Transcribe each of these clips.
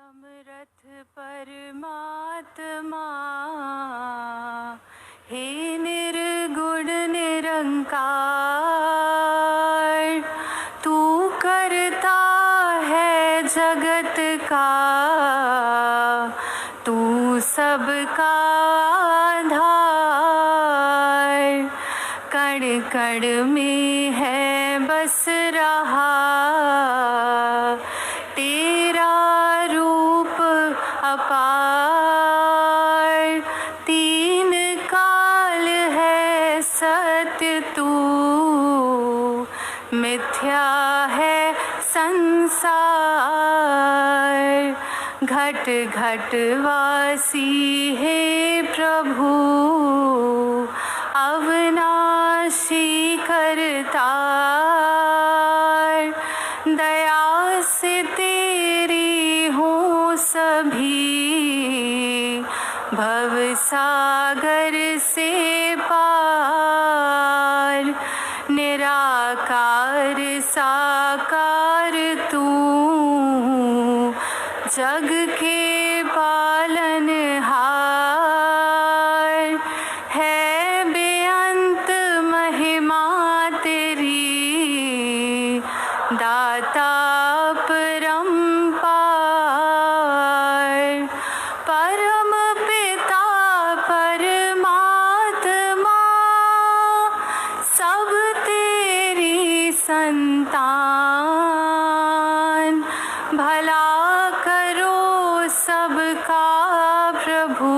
अमृत परमात्मा हे निर्गुण निरंकार, तू करता है जगत का, तू सबका आधार। कण कण में है बस रहा तेरा रूप अपार। तीन काल है सत्य तू, मिथ्या है संसार। घट घट वासी हे प्रभु, अविनाशी करतार। दया से तेरी हूँ सभी, भव सागर से पार। निराकार साकार तू, जग के पालनहार। है बेअंत महिमा तेरी, दाता परम्पार। परम पिता परमात्मा, सब तेरी संतान। भला करो सबका प्रभु,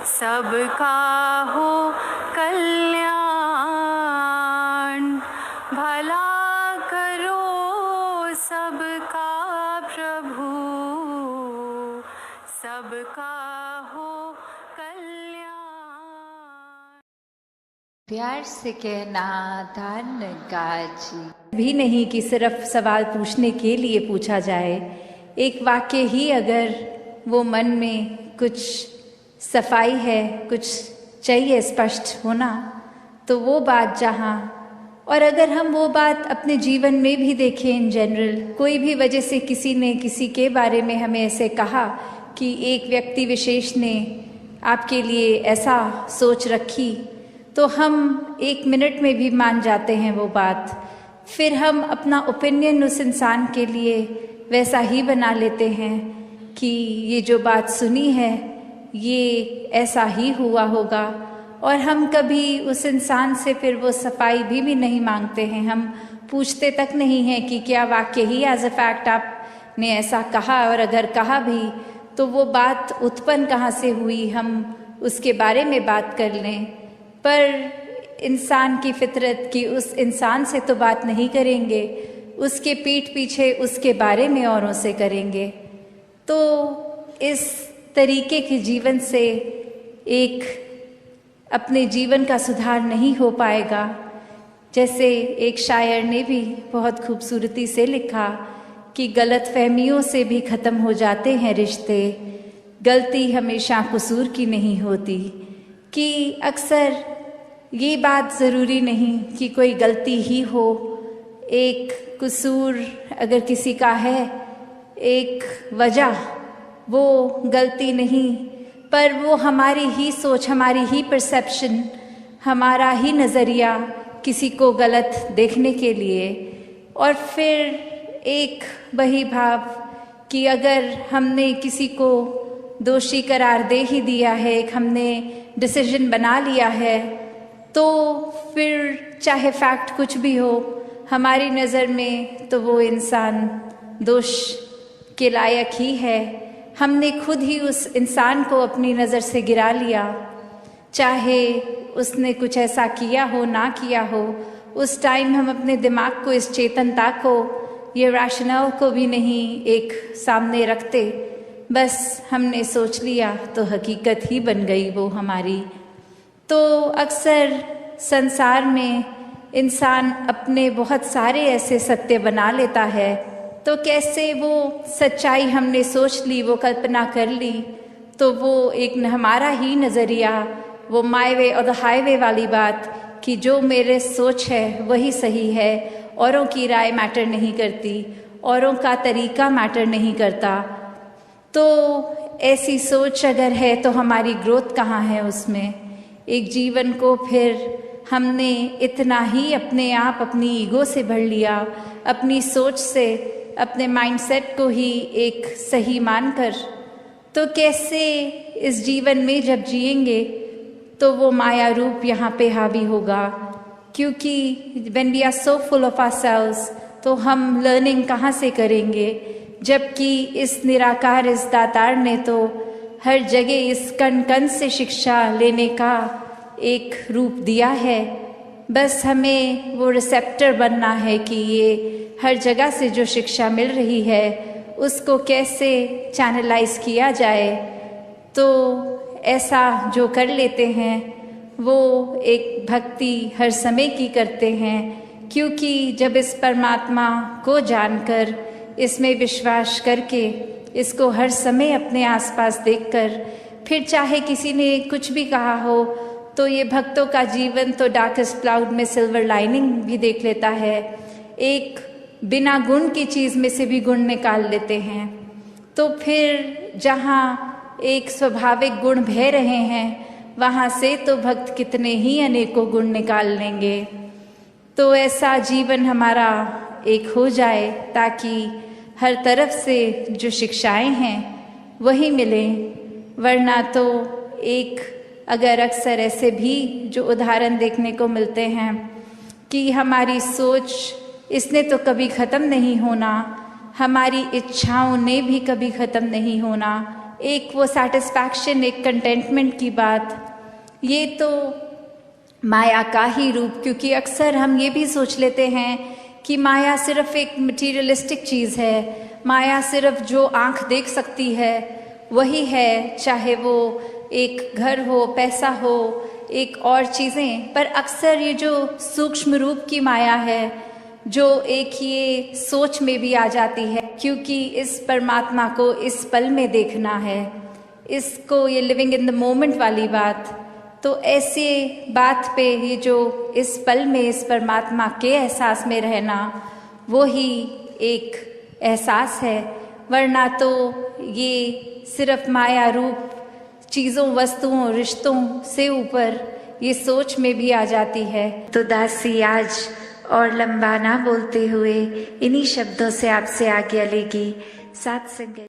सबका हो कल्याण। भला करो सबका प्रभु, सबका हो कल्याण। प्यार से कहना धन गाजी भी नहीं कि सिर्फ सवाल पूछने के लिए पूछा जाए। एक वाक्य ही अगर वो मन में कुछ सफाई है, कुछ चाहिए स्पष्ट होना, तो वो बात जहाँ, और अगर हम वो बात अपने जीवन में भी देखें इन जनरल, कोई भी वजह से किसी ने किसी के बारे में हमें ऐसे कहा कि एक व्यक्ति विशेष ने आपके लिए ऐसा सोच रखी, तो हम एक मिनट में भी मान जाते हैं वो बात। फिर हम अपना ओपिनियन उस इंसान के लिए वैसा ही बना लेते हैं कि ये जो बात सुनी है ये ऐसा ही हुआ होगा, और हम कभी उस इंसान से फिर वो सफाई भी नहीं मांगते हैं। हम पूछते तक नहीं हैं कि क्या वाकई ही एज अ फैक्ट आपने ऐसा कहा, और अगर कहा भी तो वो बात उत्पन्न कहाँ से हुई, हम उसके बारे में बात कर लें। पर इंसान की फितरत की उस इंसान से तो बात नहीं करेंगे, उसके पीठ पीछे उसके बारे में औरों से करेंगे। तो इस तरीके के जीवन से एक अपने जीवन का सुधार नहीं हो पाएगा। जैसे एक शायर ने भी बहुत खूबसूरती से लिखा कि गलत फहमियों से भी ख़त्म हो जाते हैं रिश्ते, गलती हमेशा कसूर की नहीं होती। कि अक्सर ये बात ज़रूरी नहीं कि कोई गलती ही हो, एक कसूर अगर किसी का है, एक वजह, वो गलती नहीं, पर वो हमारी ही सोच, हमारी ही परसेप्शन, हमारा ही नज़रिया किसी को गलत देखने के लिए। और फिर एक वही भाव कि अगर हमने किसी को दोषी करार दे ही दिया है, एक हमने डिसीजन बना लिया है, तो फिर चाहे फैक्ट कुछ भी हो हमारी नज़र में, तो वो इंसान दोष के लायक ही है। हमने खुद ही उस इंसान को अपनी नज़र से गिरा लिया, चाहे उसने कुछ ऐसा किया हो ना किया हो। उस टाइम हम अपने दिमाग को, इस चेतनता को, ये रैशनल को भी नहीं एक सामने रखते, बस हमने सोच लिया तो हकीकत ही बन गई वो हमारी। तो अक्सर संसार में इंसान अपने बहुत सारे ऐसे सत्य बना लेता है, तो कैसे वो सच्चाई हमने सोच ली, वो कल्पना कर ली, तो वो एक हमारा ही नज़रिया, वो माय वे और द हाईवे वाली बात कि जो मेरे सोच है वही सही है, औरों की राय मैटर नहीं करती। औरों का तरीका मैटर नहीं करता। तो ऐसी सोच अगर है तो हमारी ग्रोथ कहाँ है उसमें? एक जीवन को फिर हमने इतना ही अपने आप अपनी ईगो से भर लिया, अपनी सोच से, अपने माइंडसेट को ही एक सही मानकर। तो कैसे इस जीवन में जब जिएंगे तो वो माया रूप यहाँ पे हावी होगा? क्योंकि when we are so full of ourselves तो हम लर्निंग कहाँ से करेंगे? जबकि इस निराकार, इस दातार ने तो हर जगह इस कण कण से शिक्षा लेने का एक रूप दिया है। बस हमें वो रिसेप्टर बनना है कि ये हर जगह से जो शिक्षा मिल रही है उसको कैसे चैनलाइज किया जाए। तो ऐसा जो कर लेते हैं वो एक भक्ति हर समय की करते हैं, क्योंकि जब इस परमात्मा को जानकर, इसमें विश्वास करके, इसको हर समय अपने आसपास देखकर, फिर चाहे किसी ने कुछ भी कहा हो तो ये भक्तों का जीवन तो डार्केस्ट क्लाउड में सिल्वर लाइनिंग भी देख लेता है। एक बिना गुण की चीज़ में से भी गुण निकाल लेते हैं। तो फिर जहाँ एक स्वाभाविक गुण बह रहे हैं वहाँ से तो भक्त कितने ही अनेकों गुण निकाल लेंगे। तो ऐसा जीवन हमारा एक हो जाए ताकि हर तरफ से जो शिक्षाएं हैं वही मिलें। वरना तो एक अगर अक्सर ऐसे भी जो उदाहरण देखने को मिलते हैं कि हमारी सोच, इसने तो कभी ख़त्म नहीं होना, हमारी इच्छाओं ने भी कभी ख़त्म नहीं होना, एक वो सेटिस्फैक्शन, एक कंटेंटमेंट की बात, ये तो माया का ही रूप। क्योंकि अक्सर हम ये भी सोच लेते हैं कि माया सिर्फ एक मटीरियलिस्टिक चीज़ है, माया सिर्फ जो आँख देख सकती है वही है, चाहे वो एक घर हो, पैसा हो, एक और चीज़ें। पर अक्सर ये जो सूक्ष्म रूप की माया है, जो एक ये सोच में भी आ जाती है, क्योंकि इस परमात्मा को इस पल में देखना है, इसको ये लिविंग इन द मोमेंट वाली बात। तो ऐसे बात पे ये जो इस पल में इस परमात्मा के एहसास में रहना, वो ही एक एहसास है। वरना तो ये सिर्फ माया रूप चीज़ों, वस्तुओं, रिश्तों से ऊपर ये सोच में भी आ जाती है। तो दासी आज और लंबा ना बोलते हुए इन्हीं शब्दों से आपसे आज्ञा लेगी। साथ संगत।